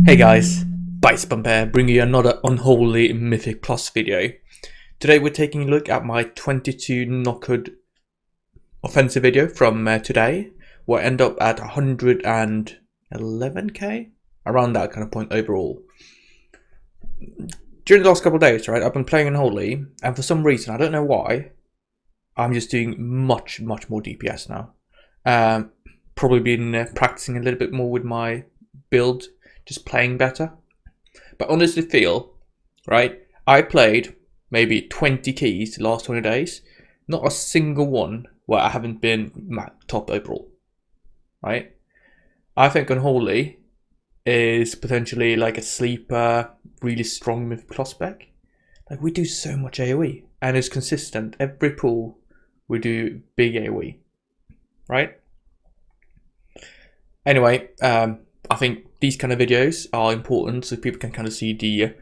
Hey guys, Bites Bump here, bringing you another Unholy Mythic Plus video. Today we're taking a look at my 22 Nokhud offensive video from today, where I end up at 111k, around that kind of point overall. During the last couple of days, right, I've been playing Unholy, and for some reason, I don't know why, I'm just doing much more DPS now. Probably been practicing a little bit more with my build, just playing better. But honestly feel, right, I played maybe 20 keys the last 20 days, not a single one where I haven't been top overall, right? I think Unholy is potentially like a sleeper, really strong mythic prospect. Like, we do so much AoE and it's consistent. Every pool we do big AoE, right? Anyway, I think these kind of videos are important so people can kind of see the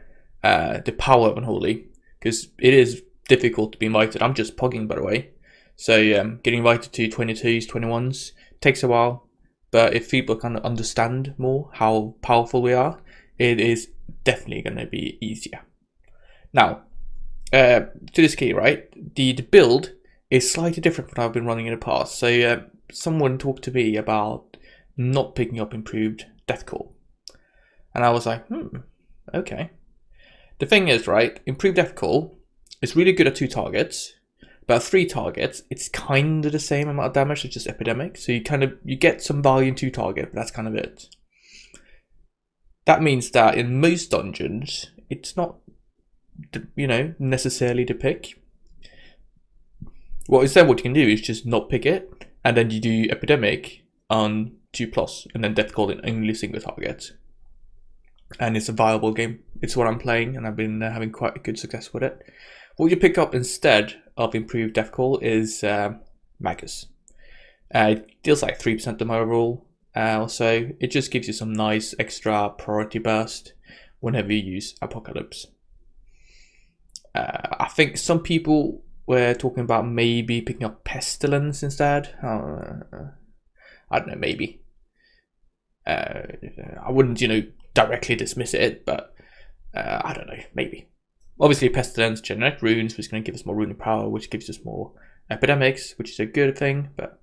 power of Unholy, because it is difficult to be invited. I'm just pogging, by the way, so getting invited to 22s, 21s takes a while, but if people kind of understand more how powerful we are, it is definitely going to be easier. Now, to this key, right, the build is slightly different from what I've been running in the past. So someone talked to me about not picking up Improved Death Coil, and I was like, okay. The thing is, right, Improved Death Coil is really good at 2 targets, but at 3 targets, it's kind of the same amount of damage as just Epidemic. So you get some value in 2 targets, but that's kind of it. That means that in most dungeons, it's not, you know, necessarily the pick. Well, instead what you can do is just not pick it, and then you do Epidemic on 2+, and then Death Coil in only single target. And it's a viable game. It's what I'm playing, and I've been having quite good success with it. What you pick up instead of Improved Death Coil is Magus. It deals like 3% to my overall, so it just gives you some nice extra priority burst whenever you use Apocalypse. I think some people were talking about maybe picking up Pestilence instead. I don't know, maybe. I wouldn't, you know, directly dismiss it, but I don't know, maybe. Obviously, Pestilence, generic runes, which is going to give us more rune power, which gives us more epidemics, which is a good thing, but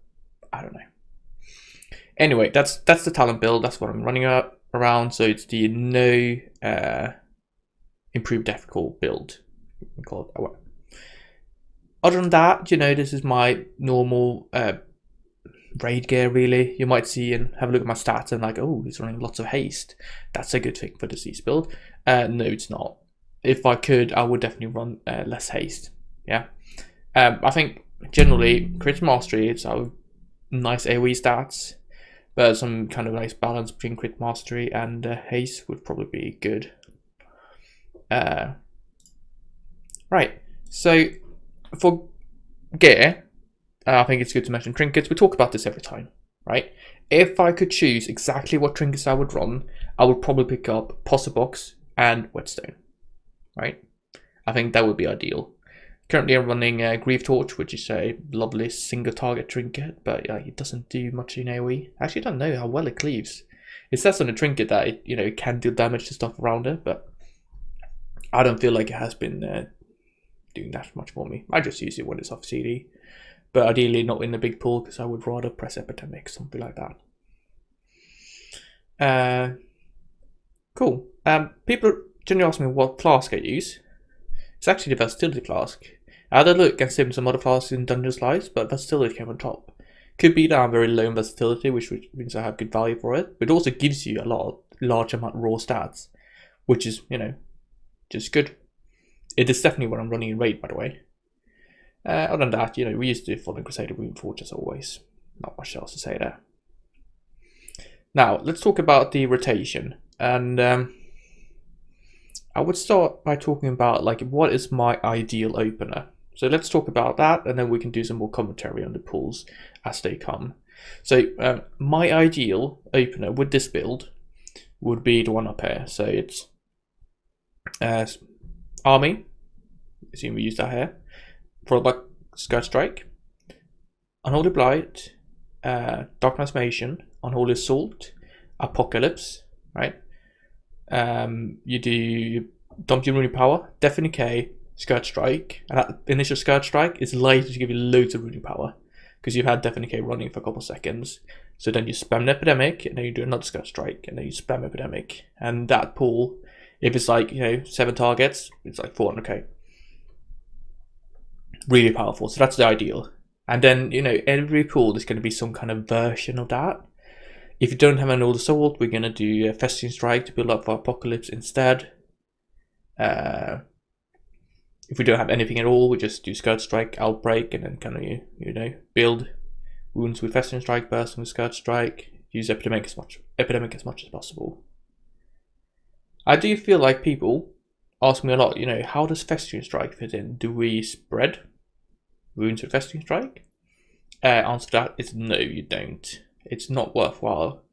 I don't know. Anyway, that's the talent build. That's what I'm running around. So it's the no Improved Death Coil build. Other than that, you know, this is my normal raid gear, really. You might see and have a look at my stats and like, oh, he's running lots of haste. That's a good thing for disease build. No, it's not. If I could, I would definitely run less haste. Yeah. I think generally crit mastery, it's our nice AoE stats, but some kind of nice balance between crit mastery and haste would probably be good. Right. So for gear, I think it's good to mention trinkets. We talk about this every time, right? If I could choose exactly what trinkets I would run, I would probably pick up Puzzle Box and Whetstone, right? I think that would be ideal. Currently I'm running Grief Torch, which is a lovely single target trinket, but it doesn't do much in AoE. I actually don't know how well it cleaves. It says on the trinket that it, you know, can deal damage to stuff around it, but I don't feel like it has been doing that much for me. I just use it when it's off CD. But ideally not in a big pool, because I would rather press Epidemic, something like that. Cool. People generally ask me what flask I use. It's actually the Versatility flask. I had a look and seen some other flasks in Dungeon Lives, but Versatility came on top. Could be that I'm very low in Versatility, which means I have good value for it. But it also gives you a large amount of raw stats, which is, you know, just good. It is definitely what I'm running in Raid, by the way. Other than that, you know, we used to do Fallen Crusader Runeforge as always. Not much else to say there. Now, let's talk about the rotation. And I would start by talking about, like, what is my ideal opener? So let's talk about that, and then we can do some more commentary on the pulls as they come. So my ideal opener with this build would be the one up here. So it's Army. Assume we use that here. Followed by Scourge Strike, Unholy Blight, Dark Transformation, Unholy Assault, Apocalypse, right? You dump your runic power, Deafening Decay, Scourge Strike, and that initial Scourge Strike is likely to give you loads of runic power because you've had Deafening Decay running for a couple of seconds. So then you spam an Epidemic, and then you do another Scourge Strike, and then you spam Epidemic, and that pool, if it's like 7 targets, it's like 400k. Really powerful. So that's the ideal. And then every pool there's going to be some kind of version of that. If you don't have an Old Assault, we're going to do a Festering Strike to build up for Apocalypse instead. If we don't have anything at all, we just do Scourge Strike, Outbreak, and then kind of build wounds with Festering Strike, Bursting with Scourge Strike, use Epidemic as much as possible. I do feel like people ask me a lot, how does Festering Strike fit in? Do we spread wounds with Festering Strike? Answer to that is no, you don't. It's not worthwhile.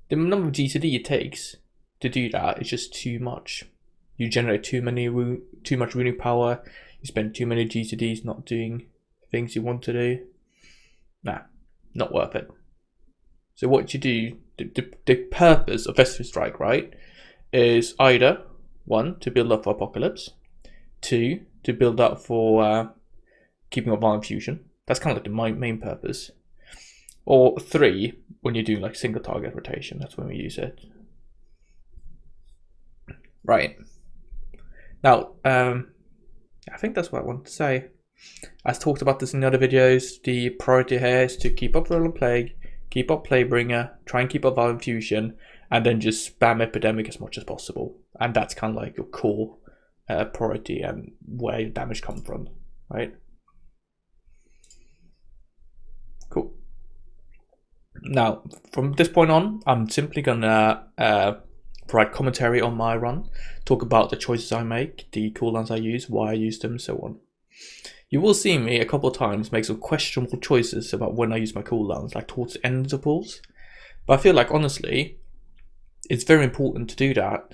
The number of GTD it takes to do that is just too much. You generate too much runic power. You spend too many GTDs not doing things you want to do. Nah, not worth it. So what you do, the purpose of Festering Strike, right, is either 1, to build up for Apocalypse, 2, to build up for keeping up Violent Fusion. That's kind of like the main purpose. Or 3, when you're doing like single target rotation, that's when we use it. Right. Now, I think that's what I wanted to say. I've talked about this in the other videos. The priority here is to keep up Virulent Plague, keep up Plaguebringer, try and keep up Violent Fusion, and then just spam Epidemic as much as possible. And that's kind of like your core priority and where your damage comes from, right? Cool. Now, from this point on, I'm simply gonna provide commentary on my run, talk about the choices I make, the cooldowns I use, why I use them, so on. You will see me a couple of times make some questionable choices about when I use my cooldowns, like towards the end of the pulls. But I feel like, honestly, it's very important to do that.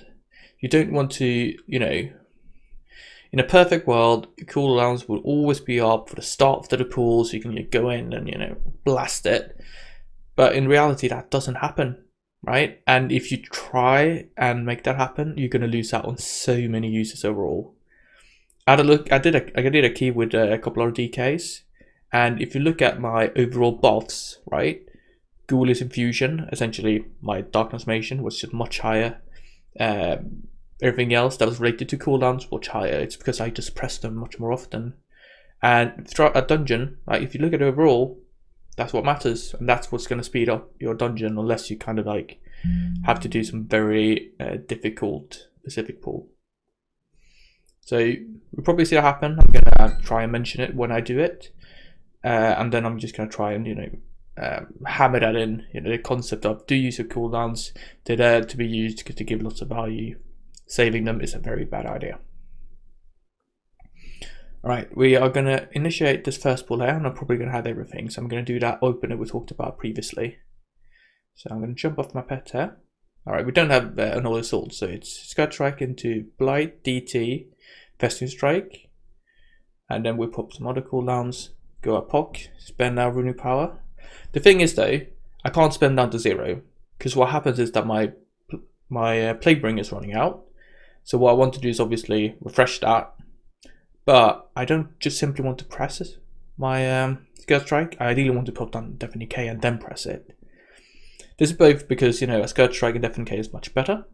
You don't want to, in a perfect world, cooldowns will always be up for the start of the pool, so you can go in and, blast it. But in reality, that doesn't happen, right? And if you try and make that happen, you're going to lose out on so many users overall. I did a key with a couple of DKs, and if you look at my overall buffs, right, Ghoulish Infusion, essentially my Dark Transformation, was just much higher. Everything else that was related to cooldowns was much higher. It's because I just pressed them much more often. And throughout a dungeon, right, if you look at overall, that's what matters, and that's what's going to speed up your dungeon, unless you kind of like have to do some very difficult specific pull. So we'll probably see that happen. I'm going to try and mention it when I do it, and then I'm just going to try and hammer that in. The concept of do use your cooldowns. They're there to be used to give lots of value. Saving them is a very bad idea. Alright, we are going to initiate this first pull here, and I'm probably going to have everything. So I'm going to do that opener we talked about previously. So I'm going to jump off my pet here. Alright, we don't have an All Assault, so it's Scourge Strike into Blight, DT, Festering Strike. And then we pop some other cooldowns, go a POC, spend our runic power. The thing is though, I can't spend down to 0, because what happens is that my Plaguebringer is running out. So what I want to do is obviously refresh that. But I don't just simply want to press it, my Scourge Strike. I ideally want to pop down Deafening Decay and then press it. This is both because, a Scourge Strike and Deafening Decay is much better.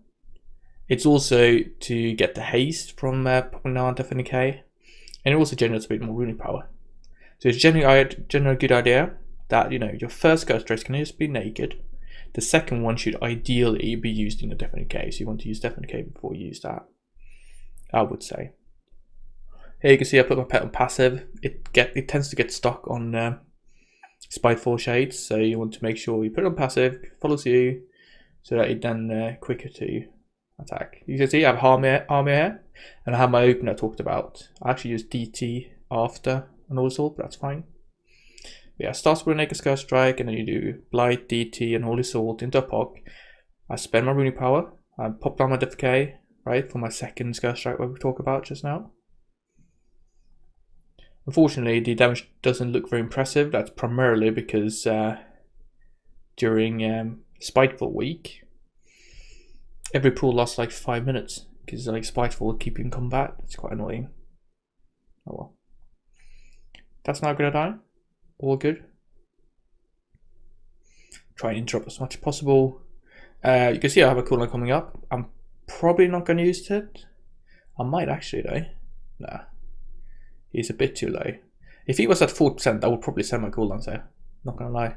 It's also to get the haste from popping down Deafening Decay. And it also generates a bit more runic power. So it's generally a good idea that, your first Scourge Strike can just be naked. The second one should ideally be used in the Deafening Decay. So you want to use Deafening Decay before you use that, I would say. Here you can see I put my pet on passive. It tends to get stuck on Spiteful Shades, so you want to make sure you put it on passive, follows you, so that it's then quicker to attack. You can see I have armor here, and I have my opener I talked about. I actually use DT after an All Assault, but that's fine. But yeah, starts with a naked Scourge Strike, and then you do Blight, DT, and All Assault into a POC. I spend my runic power, I pop down my Deafening Decay, right, for my second Scourge Strike what we talked about just now. Unfortunately, the damage doesn't look very impressive. That's primarily because during Spiteful week, every pool lasts like 5 minutes because like Spiteful will keep you in combat. It's quite annoying. Oh well. That's not gonna die. All good. Try and interrupt as much as possible. You can see I have a cooldown coming up. I'm probably not going to use it. I might actually though. Nah. He's a bit too low. If he was at 4%, I would probably send my cooldowns there. Not going to lie.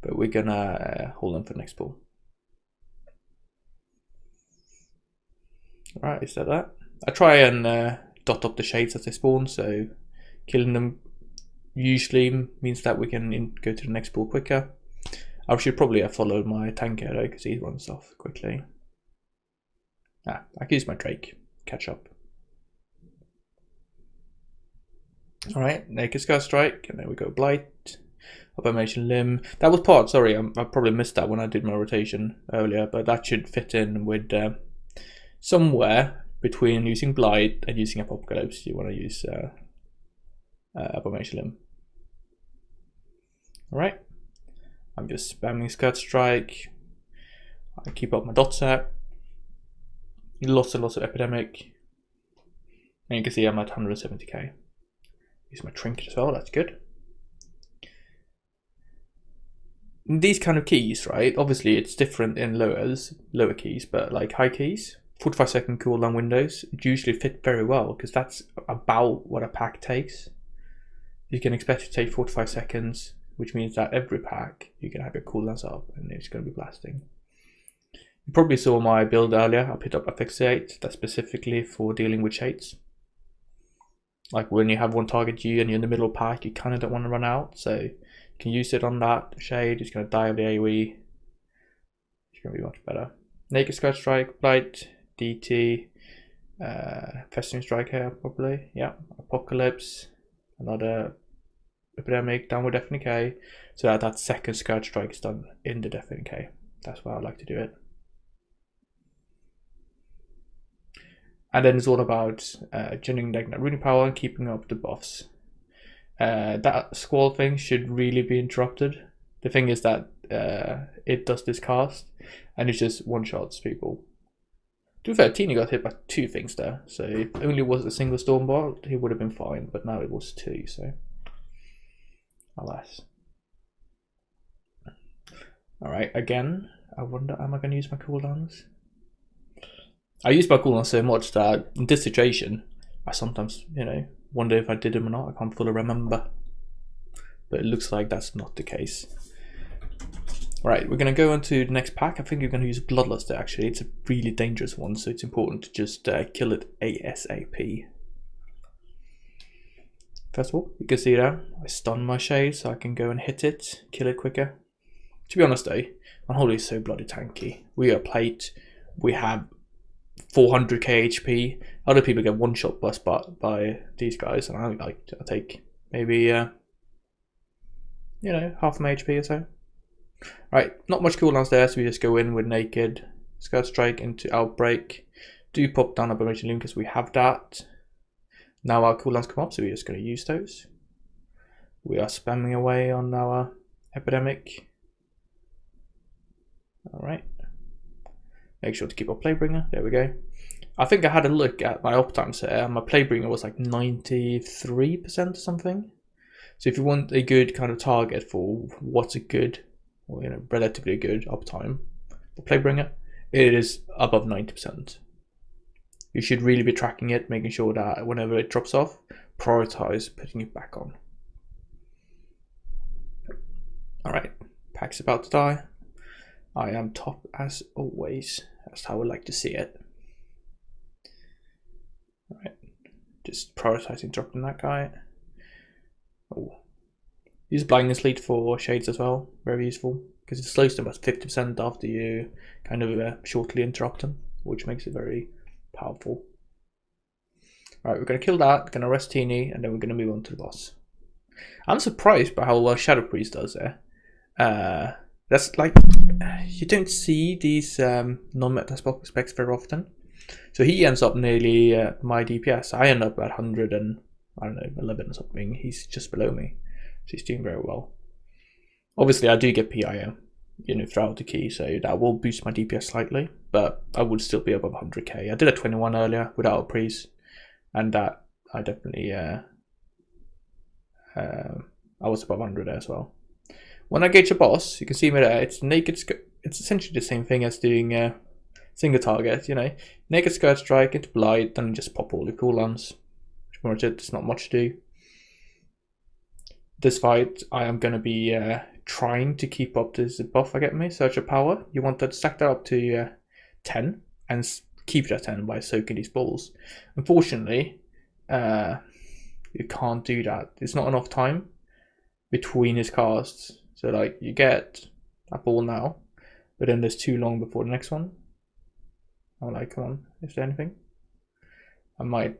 But we're going to hold on for the next pool. Alright, is that? I try and dot up the shades as they spawn, so killing them usually means that we can go to the next pool quicker. I should probably have followed my tanker though, because he runs off quickly. I can use my Drake, catch up. Alright, Naked Scar Strike, and then we go Blight, Abomination Limb. That was part, sorry, I probably missed that when I did my rotation earlier, but that should fit in with somewhere between using Blight and using Apocalypse. You want to use Abomination Limb. Alright. I'm just spamming Skirt Strike. I keep up my dot set. Lots and lots of Epidemic. And you can see I'm at 170k. Use my Trinket as well, that's good. These kind of keys, right? Obviously it's different in lower keys, but like high keys, 45-second cooldown windows usually fit very well because that's about what a pack takes. You can expect to take 45 seconds, which means that every pack you can have your cooldowns up and it's going to be blasting. You probably saw my build earlier. I picked up a Fixate that's specifically for dealing with shades. Like when you have one target you and you're in the middle of pack, you kind of don't want to run out, so you can use it on that shade. It's going to die of the AoE. It's going to be much better. Naked Scout Strike, Blight, DT, Festering Strike here probably. Yeah, Apocalypse, another Epidemic, down with Deafening K, so that second Scourge Strike is done in the Deafening K. That's why I like to do it. And then it's all about generating that runic power and keeping up the buffs. That Squall thing should really be interrupted. The thing is that it does this cast and it just one-shots people. To be fair, Teena got hit by 2 things there, so if it only was a single Stormbolt, he would have been fine, but now it was 2, so alas. Alright, again, I wonder, am I going to use my cooldowns? I use my cooldowns so much that in this situation, I sometimes, wonder if I did them or not. I can't fully remember. But it looks like that's not the case. Alright, we're going to go into the next pack. I think we're going to use Bloodlust actually. It's a really dangerous one, so it's important to just kill it ASAP. First of all, you can see there, I stun my shade so I can go and hit it, kill it quicker. To be honest though, Unholy is so bloody tanky. We are plate, we have 400k HP. Other people get one shot bust by these guys, and I take maybe half my HP or so. Right, not much cooldowns there, so we just go in with Naked Scout Strike into Outbreak. Do pop down Abomination Loom because we have that. Now our cooldowns come up, so we're just going to use those. We are spamming away on our Epidemic. Alright. Make sure to keep our Playbringer. There we go. I think I had a look at my uptimes here. My Playbringer was like 93% or something. So if you want a good kind of target for what's a good, or relatively good uptime for Playbringer, it is above 90%. You should really be tracking it, making sure that whenever it drops off, prioritize putting it back on. Alright, pack's about to die. I am top as always. That's how I like to see it. Alright, just prioritizing dropping that guy. Oh. Use Blindness Lead for shades as well, very useful, because it slows them about 50% after you kind of shortly interrupt them, which makes it very powerful. Alright, we're going to kill that, going to rest Teeny, and then we're going to move on to the boss. I'm surprised by how well Shadow Priest does there. That's like, you don't see these non-meta specs very often. So he ends up nearly my DPS. I end up at 100 and, I don't know, 11 or something. He's just below me. So he's doing very well. Obviously I do get PIO, you know, throughout the key, so that will boost my DPS slightly, but I would still be above 100k. I did a 21 earlier without a priest, and that I definitely I was above 100 there as well. When I gauge a boss, you can see me there. It's naked. It's essentially the same thing as doing single target. You know, naked skirt strike into blight, then just pop all the cooldowns. There's not much to do. This fight, I am going to be trying to keep up this buff I get me, Surge of Power. You want to stack that up to 10 and keep it at 10 by soaking these balls. Unfortunately, you can't do that. There's not enough time between his casts. So like you get that ball now, but then there's too long before the next one. I'm like, come on, is there anything? I might,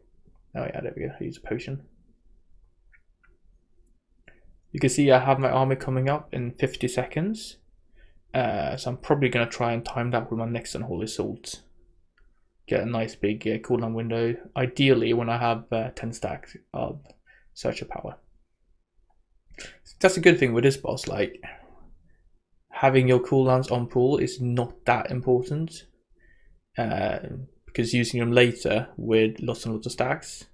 oh yeah, there we go, use a potion. You can see I have my army coming up in 50 seconds. So I'm probably going to try and time that with my next Unholy Assault. Get a nice big cooldown window. Ideally when I have 10 stacks of Search of Power. That's a good thing with this boss, like having your cooldowns on pool is not that important. Because using them later with lots and lots of stacks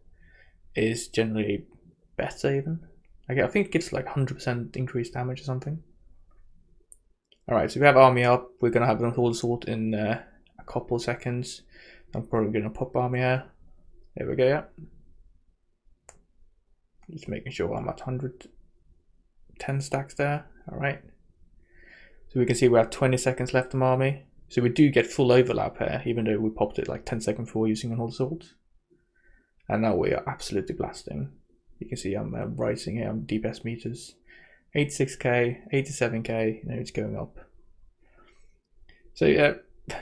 is generally better even. I think it gets like 100% increased damage or something. Alright, so we have army up. We're going to have an Unholy Assault in a couple of seconds. I'm probably going to pop army here. There we go, yeah. Just making sure I'm at 110 stacks there. Alright. So we can see we have 20 seconds left of army. So we do get full overlap here, even though we popped it like 10 seconds before using Unholy Assault. And now we are absolutely blasting. You can see I'm rising here on DPS meters. 86k, 87k, you know, it's going up. So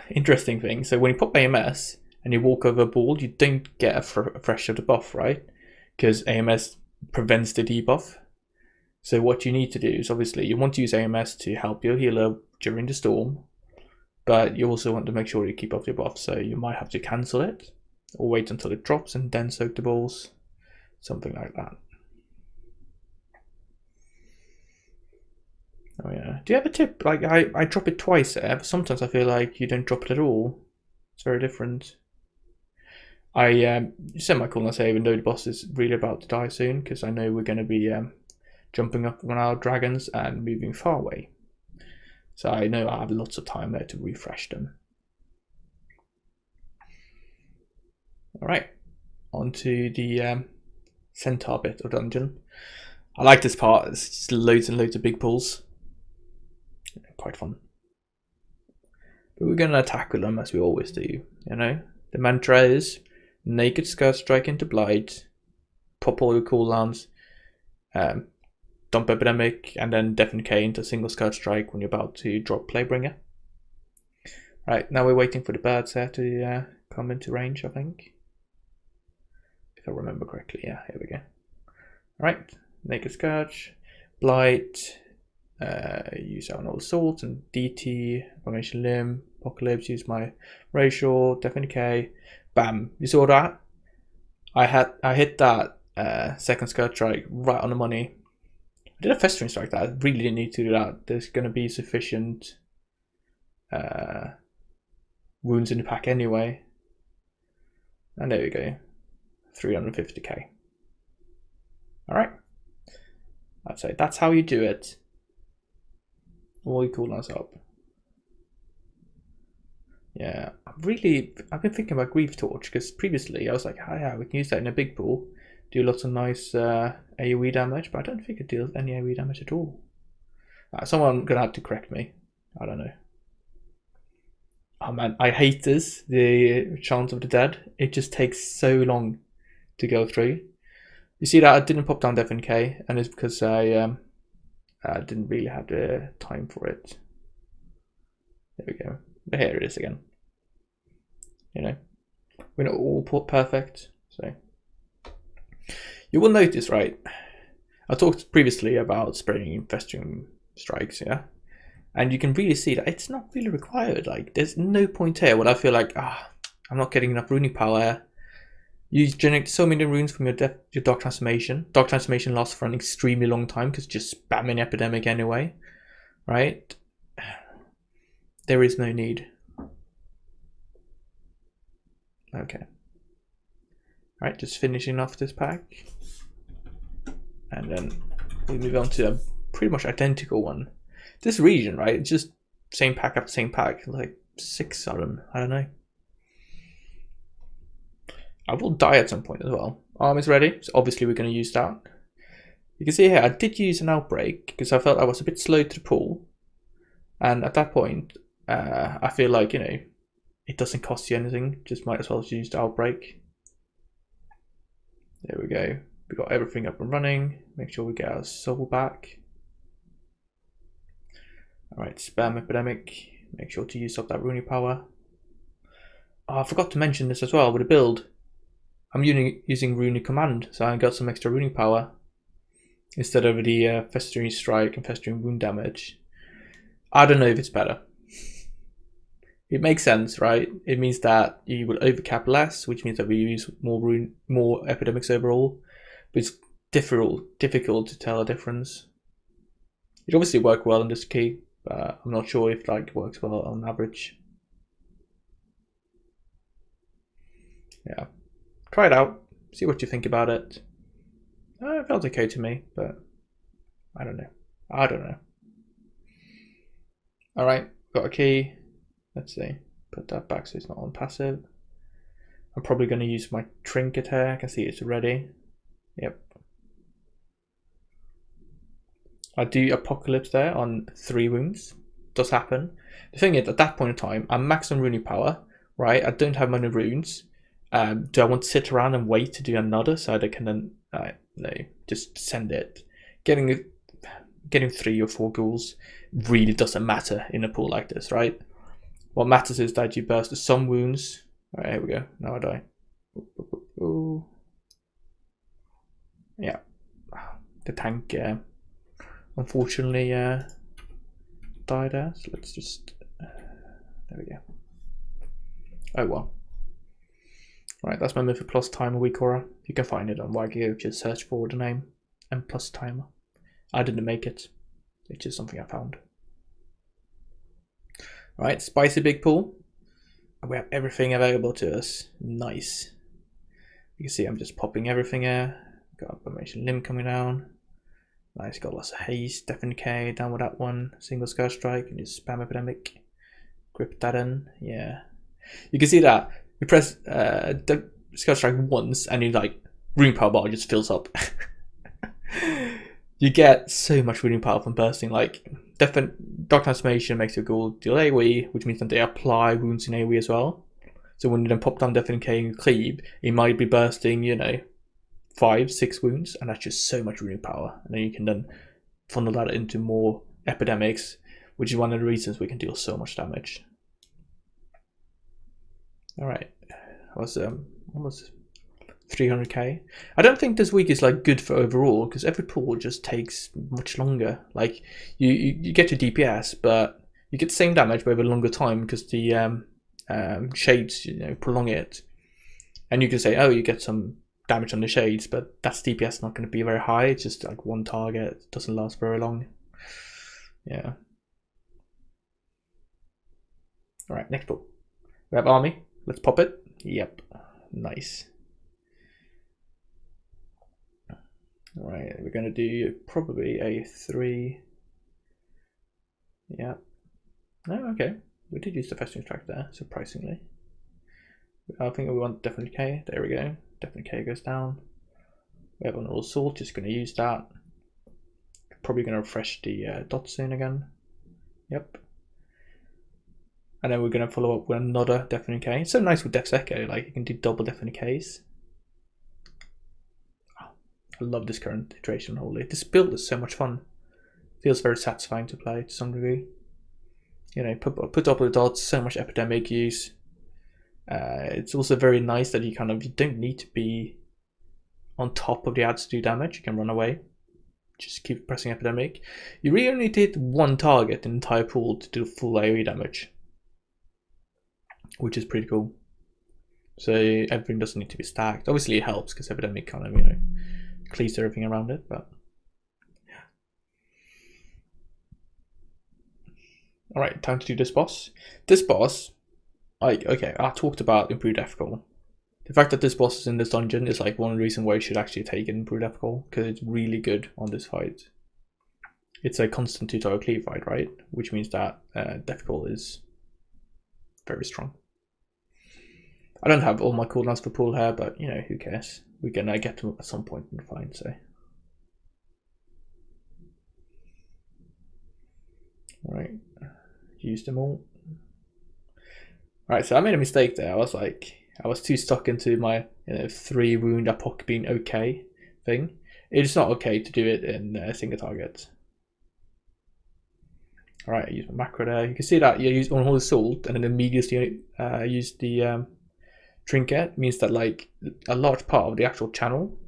interesting thing. So when you pop AMS and you walk over a ball, you don't get a fresh of the buff, right? Because AMS prevents the debuff. So what you need to do is obviously you want to use AMS to help your healer during the storm, but you also want to make sure you keep up your buff. So you might have to cancel it or wait until it drops and then soak the balls. Something like that. Oh yeah. Do you have a tip? Like I drop it twice there, but sometimes I feel like you don't drop it at all. It's very different. I set my cooldown save even though the boss is really about to die soon, because I know we're going to be jumping up on our dragons and moving far away. So I know I have lots of time there to refresh them. Alright. On to the centaur bit of dungeon. I like this part. It's just loads and loads of big pulls. Quite fun. But we're going to attack with them as we always do. You know, the mantra is naked skirt strike into blight, pop all your cooldowns, dump epidemic, and then deafen K into single skirt strike when you're about to drop Playbringer. Right, now we're waiting for the birds here to come into range, I think. If I remember correctly, yeah, here we go. Alright, naked scourge, blight, use our Unholy Assault and DT, formation limb, apocalypse, use my racial, deafen K, bam. You saw that? I hit that second skirt strike right on the money. I did a festering strike that I really didn't need to do that. There's gonna be sufficient wounds in the pack anyway. And there we go. 350k. Alright. I'd say that's how you do it. All your cooldowns up. Yeah, I've been thinking about Grief Torch, because previously I was like, oh yeah, we can use that in a big pool, do lots of nice AoE damage, but I don't think it deals any AoE damage at all. Someone gonna have to correct me. I don't know. Oh man, I hate this, the Chant of the Dead. It just takes so long to go through. You see that I didn't pop down Deafen K, and it's because I didn't really have the time for it. There we go. But here it is again. You know, we're not all perfect, so you will notice, right? I talked previously about spraying festering strikes, yeah, and you can really see that it's not really required. Like, there's no point here where I feel like, I'm not getting enough runic power. You generate so many runes from your Dark Transformation. Dark Transformation lasts for an extremely long time because just spamming Epidemic anyway, right? There is no need. Okay. Right, just finishing off this pack. And then we move on to a pretty much identical one. This region, right? It's just same pack after same pack. Like 6 of them. I don't know. I will die at some point as well. Arm is ready, so obviously we're going to use that. You can see here, I did use an outbreak because I felt I was a bit slow to the pull. And at that point, I feel like, you know, it doesn't cost you anything. Just might as well use the outbreak. There we go. We got everything up and running. Make sure we get our soul back. Alright, spam epidemic. Make sure to use up that runic power. Oh, I forgot to mention this as well with the build. I'm using runic command, so I got some extra runic power instead of the festering strike and festering wound damage. I don't know if it's better. It makes sense, right? It means that you will overcap less, which means that we use more epidemics overall. But it's difficult to tell a difference. It obviously worked well in this key, but I'm not sure if like it works well on average. Yeah, try it out. See what you think about it. It felt okay to me, but I don't know. I don't know. All right, got a key. Let's see. Put that back so it's not on passive. I'm probably going to use my trinket here. I can see it's ready. Yep. I do Apocalypse there on 3 wounds. Does happen. The thing is, at that point in time, I'm max on runic power, right? I don't have many runes. Do I want to sit around and wait to do another so that I can then no, just send it. Getting 3 or 4 ghouls really doesn't matter in a pool like this, right? What matters is that you burst some wounds. Alright, here we go. Now I die. Ooh. Yeah. The tank unfortunately died there. So let's just there we go. Oh well. Right, that's my Mythic Plus Timer week aura. You can find it on Wagyu, just search for the name and plus timer. I didn't make it. It's just something I found. Right, spicy big pool. And we have everything available to us. Nice. You can see I'm just popping everything here. Got Abomination Limb coming down. Nice, got lots of haste, Deafening K, down with that one. Single Scourge Strike and just spam epidemic. Grip that in, yeah. You can see that. You press Scourge Strike once and you like rune power bar just fills up. You get so much rune power from bursting. Like Dark Transformation makes your ghoul deal AoE, which means that they apply wounds in AoE as well. So when you then pop down Deafening K and cleave, it might be bursting, you know, 5-6 wounds, and that's just so much rune power. And then you can then funnel that into more epidemics, which is one of the reasons we can deal so much damage. Alright, that was almost 300k. I don't think this week is like good for overall, because every pull just takes much longer. Like you get your DPS, but you get the same damage but over a longer time because the shades, you know, prolong it. And you can say, oh, you get some damage on the shades, but that's DPS not going to be very high. It's just like one target. It doesn't last very long. Yeah. Alright, next pull. We have army. Let's pop it. Yep. Nice. Alright, we're going to do probably a 3. Yeah. Oh, okay. We did use the festering strike there, surprisingly. I think we want Deafening K. There we go. Deafening K goes down. We have an All Assault, just going to use that. Probably going to refresh the dot soon again. Yep. And then we're going to follow up with another Deafening K. It's so nice with Death's Echo, like you can do double Deafening Ks. Oh, I love this current iteration of Unholy. This build is so much fun. Feels very satisfying to play to some degree. You know, put up with dots, so much epidemic use. It's also very nice that you don't need to be on top of the ads to do damage. You can run away. Just keep pressing epidemic. You really only need to hit one target in the entire pool to do full AoE damage, which is pretty cool. So everything doesn't need to be stacked. Obviously it helps because epidemic kind of, you know, cleaves everything around it, but Alright, time to do this boss. This boss, like, okay, I talked about Improved Death Coil. The fact that this boss is in this dungeon is like one reason why you should actually take an Improved Death Coil, because it's really good on this fight. It's a constant tutorial cleave fight, right? Which means that Death Coil is very strong. I don't have all my cooldowns for pull here, but you know, who cares? We're gonna get to at some point in the fight, so. Alright, use them all. Alright, so I made a mistake there. I was too stuck into my 3 wound apoc being okay thing. It's not okay to do it in single target. Alright, I use my macro there. You can see that you use Unholy Salt and then immediately use the trinket. Means that like a large part of the actual channel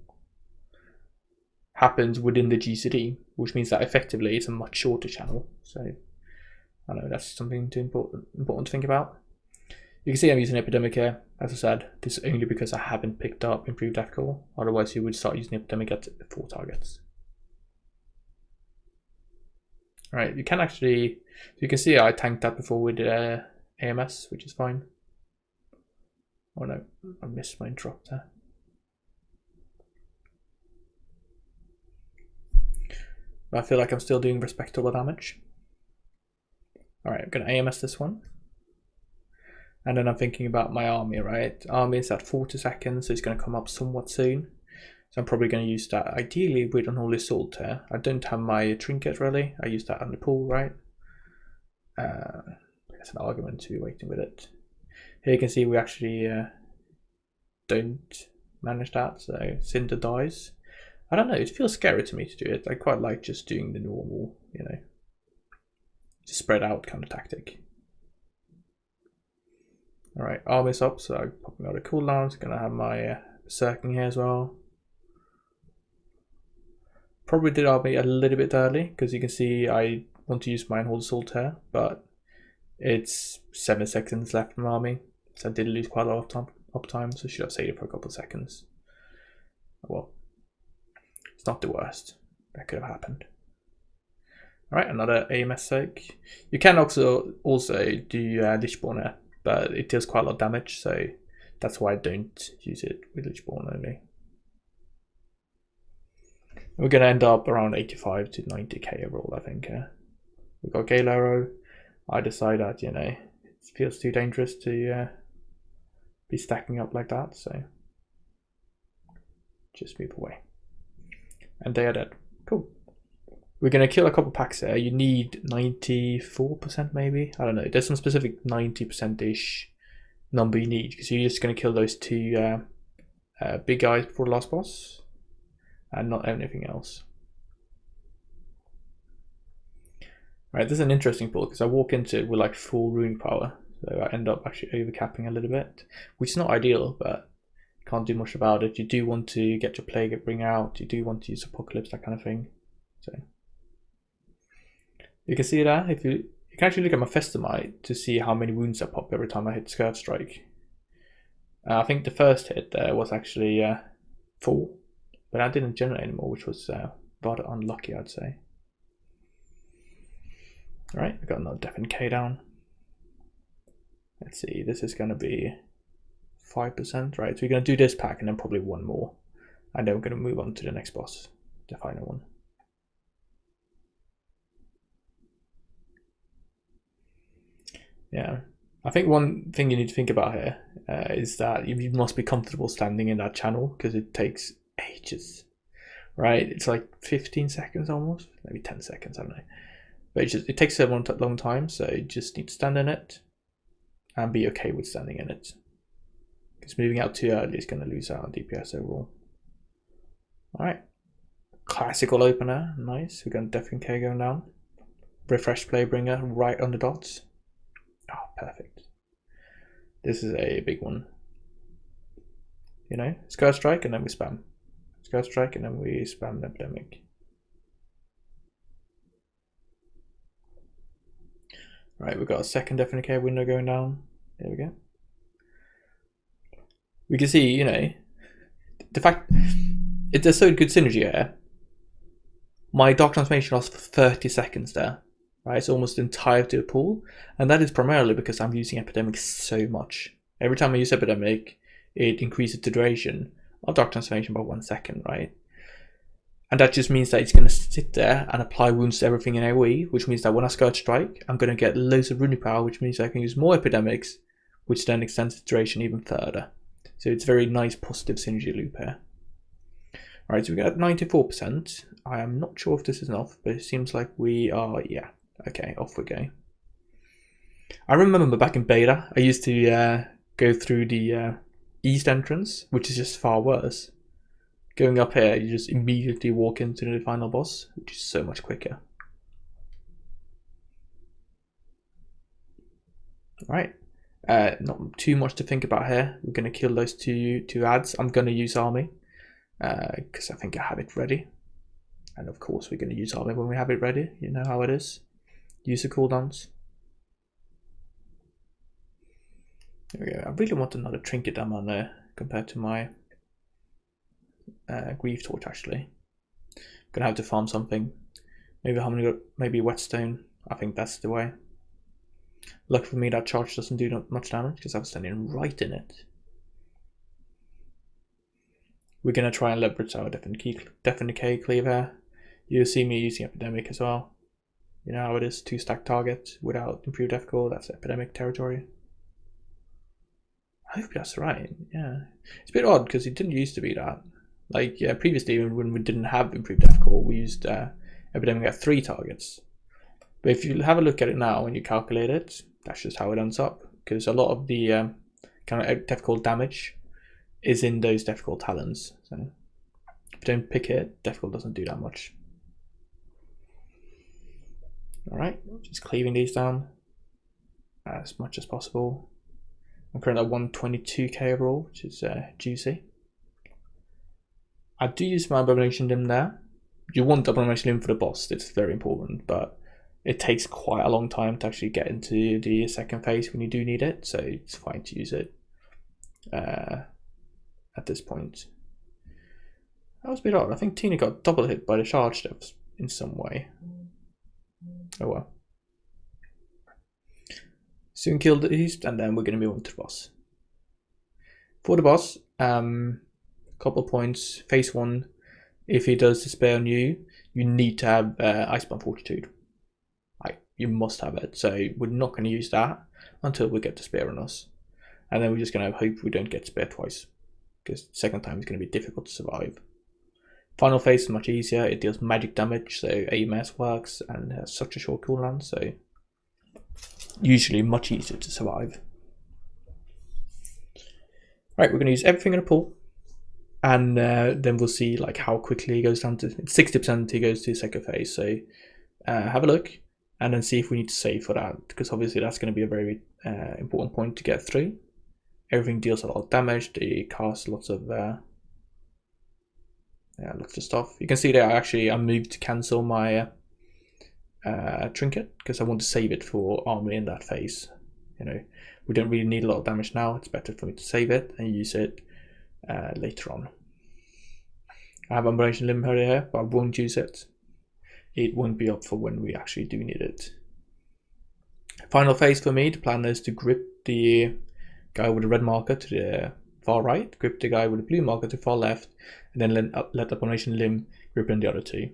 happens within the GCD, which means that effectively it's a much shorter channel. So I know that's something important to think about. You can see I'm using Epidemic here. As I said, this is only because I haven't picked up Improved Death Coil. Otherwise you would start using Epidemic at 4 targets. Alright, you can actually, you can see I tanked that before with AMS, which is fine. Oh no, I missed my interrupt there. But I feel like I'm still doing respectable damage. Alright, I'm going to AMS this one. And then I'm thinking about my army, right? Army is at 40 seconds, so it's going to come up somewhat soon. So I'm probably going to use that ideally with Unholy Salt here. I don't have my trinket really. I use that on the pool, right? There's an argument to be waiting with it. Here you can see we actually don't manage that, so Cinder dies. I don't know, it feels scary to me to do it. I quite like just doing the normal, you know, just spread out kind of tactic. Alright, army's up, so I'm popping out a cooldown. I'm gonna have my circling here as well. Probably did army a little bit early, because you can see I want to use my Unholy Salt here, but it's 7 seconds left from army, so I did lose quite a lot of uptime, so I should have saved it for a couple of seconds. Well, it's not the worst. That could have happened. Alright, another AMS soak. You can also do Lichborn here, but it deals quite a lot of damage, so that's why I don't use it with Lichborn only. We're going to end up around 85 to 90k overall, I think. We've got Gale Arrow. I decide that, you know, it feels too dangerous to be stacking up like that, so just move away. And they are dead. Cool. We're going to kill a couple packs here. You need 94% maybe? I don't know. There's some specific 90%-ish number you need, because you're just going to kill those 2 big guys before the last boss and not anything else. Right, this is an interesting pull because I walk into it with like full rune power, so I end up actually overcapping a little bit, which is not ideal, but can't do much about it. You do want to get your Plague Bring out, you do want to use Apocalypse, that kind of thing. So you can see that if you can actually look at my Festamite to see how many wounds I pop every time I hit Scourge Strike. I think the first hit there was actually 4, but I didn't generate anymore, which was rather unlucky, I'd say. Alright, we got another Death and K down. Let's see, this is going to be 5%, right? So we're going to do this pack and then probably one more. And then we're going to move on to the next boss, the final one. Yeah, I think one thing you need to think about here is that you must be comfortable standing in that channel, because it takes ages, right? It's like 15 seconds almost, maybe 10 seconds, I don't know. But it takes a long time, so you just need to stand in it and be okay with standing in it. Because moving out too early is going to lose out on DPS overall. Alright, classical opener, nice. We're going to Death and K going down. Refresh Playbringer right on the dots. Oh, perfect. This is a big one. You know, Scourge Strike and then we spam. Scourge Strike and then we spam the Epidemic. Right, we've got a second Death and K window going down. There we go. We can see, you know, the fact there's so good synergy here. My Dark Transformation lasts for 30 seconds there, right? It's almost entire to the pool, and that is primarily because I'm using Epidemic so much. Every time I use Epidemic, it increases the duration of Dark Transformation by 1 second, right? And that just means that it's going to sit there and apply wounds to everything in AoE, which means that when I Scourge Strike, I'm going to get loads of runic power, which means I can use more Epidemics, which then extends the duration even further. So it's a very nice positive synergy loop here. Alright, so we got 94%. I am not sure if this is enough, but it seems like we are, yeah. Okay, off we go. I remember back in beta, I used to go through the east entrance, which is just far worse. Going up here, you just immediately walk into the final boss, which is so much quicker. Alright, not too much to think about here. We're going to kill those two ads. I'm going to use army, because I think I have it ready. And of course we're going to use army when we have it ready. You know how it is. Use the cooldowns. There we go. I really want another trinket ammo there compared to my grief torch actually. Gonna have to farm something. Maybe whetstone. I think that's the way. Lucky for me that charge doesn't do much damage because I'm standing right in it. We're gonna try and leverage our definite cleaver. You'll see me using Epidemic as well. You know how it is, 2-stack target without Improved Death Coil, that's Epidemic territory. I hope that's right, yeah. It's a bit odd because it didn't used to be that. Like, yeah, previously when we didn't have Improved Death Coil, we used Epidemic at 3 targets. But if you have a look at it now and you calculate it, that's just how it ends up. Because a lot of the kind of Death Coil damage is in those Death Coil talons. So if you don't pick it, Death Coil doesn't do that much. Alright, just cleaving these down as much as possible. I'm currently at 122k overall, which is juicy. I do use my Abomination Limb there. You want Abomination Limb for the boss, it's very important, but it takes quite a long time to actually get into the second phase when you do need it, so it's fine to use it at this point. That was a bit odd. I think Tina got double hit by the charge steps in some way. Oh well. Soon kill the east, and then we're going to move on to the boss. For the boss, couple of points. Phase 1, if he does despair on you, you need to have Icebound Fortitude. You must have it. So we're not going to use that until we get despair on us. And then we're just going to hope we don't get despair twice, because the second time is going to be difficult to survive. Final phase is much easier. It deals magic damage, so AMS works, and has such a short cooldown, so usually much easier to survive. Right, we're going to use everything in a pool, and then we'll see like how quickly he goes down to 60%. He goes to the second phase. So have a look, and then see if we need to save for that, because obviously that's going to be a very important point to get through. Everything deals a lot of damage. They cast lots of stuff. You can see that I moved to cancel my trinket because I want to save it for armor in that phase. You know, we don't really need a lot of damage now. It's better for me to save it and use it later on. I have Abomination Limb here, but I won't use it. It won't be up for when we actually do need it. Final phase for me, the plan is to grip the guy with the red marker to the far right, grip the guy with the blue marker to far left, and then let Abomination Limb grip on the other two.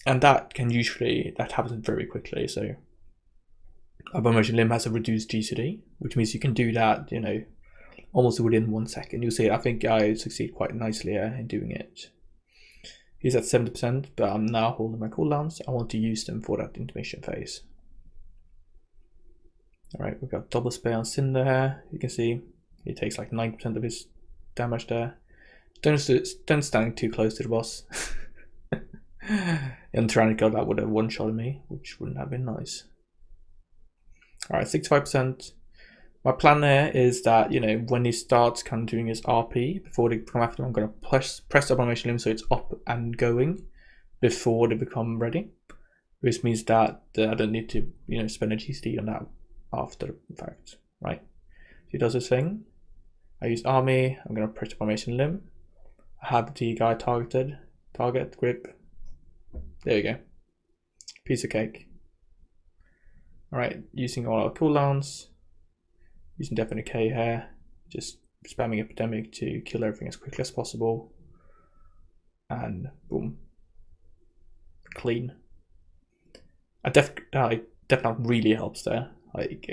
And that happens very quickly. So Abomination Limb has a reduced GCD, which means you can do that, you know, almost within 1 second. You'll see, I think I succeed quite nicely in doing it. He's at 70%, but I'm now holding my cooldowns. I want to use them for that intermission phase. Alright, we've got double spare on Cinder here. You can see he takes like 9% of his damage there. Don't stand too close to the boss. And Tyrannical, that would have one-shot me, which wouldn't have been nice. Alright, 65%. My plan here is that, you know, when he starts kind of doing his RP, before they come after him, I'm going to press the Abomination Limb so it's up and going before they become ready. Which means that I don't need to, you know, spend a GCD on that after the fact, right? So he does his thing. I use army. I'm going to press Abomination Limb. I have the guy target, grip. There you go. Piece of cake. Alright, using all our cooldowns, using Death and Decay here, just spamming Epidemic to kill everything as quickly as possible, and boom, clean. Death Knot really helps there. Like,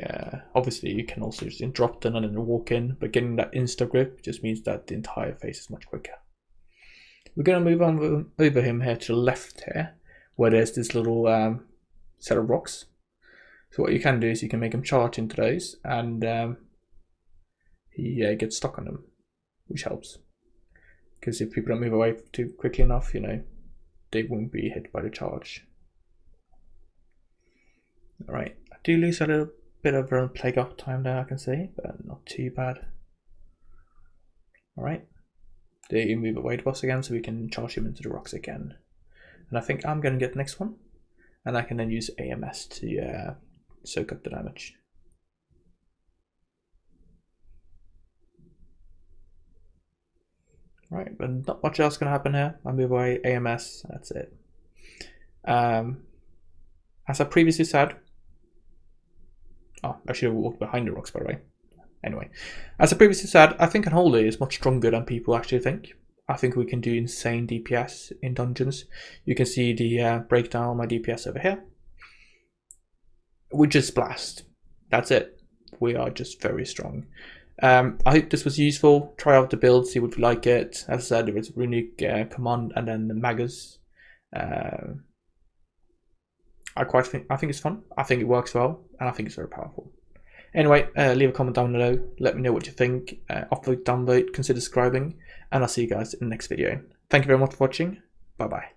obviously you can also just drop them and then walk in, but getting that insta grip just means that the entire phase is much quicker. We're going to move on over him here to the left here, where there's this little set of rocks. So what you can do is you can make him charge into those, and he gets stuck on them, which helps. Because if people don't move away too quickly enough, you know, they won't be hit by the charge. Alright, I do lose a little bit of plague up time there, I can see, but not too bad. Alright, they move away the boss again, so we can charge him into the rocks again. And I think I'm going to get the next one, and I can then use AMS to soak up the damage. Right, but not much else going to happen here. I move away, AMS, that's it. As I previously said, oh, I should have walked behind the rocks, by the way. Anyway, as I previously said, I think Unholy is much stronger than people actually think. I think we can do insane DPS in dungeons. You can see the breakdown on my DPS over here. We just blast. That's it. We are just very strong. I hope this was useful. Try out the build, see what you like it. As I said, there is a runic command and then the magus. I think it's fun. I think it works well, and I think it's very powerful. Anyway, leave a comment down below. Let me know what you think. Upvote, downvote, consider subscribing, and I'll see you guys in the next video. Thank you very much for watching. Bye bye.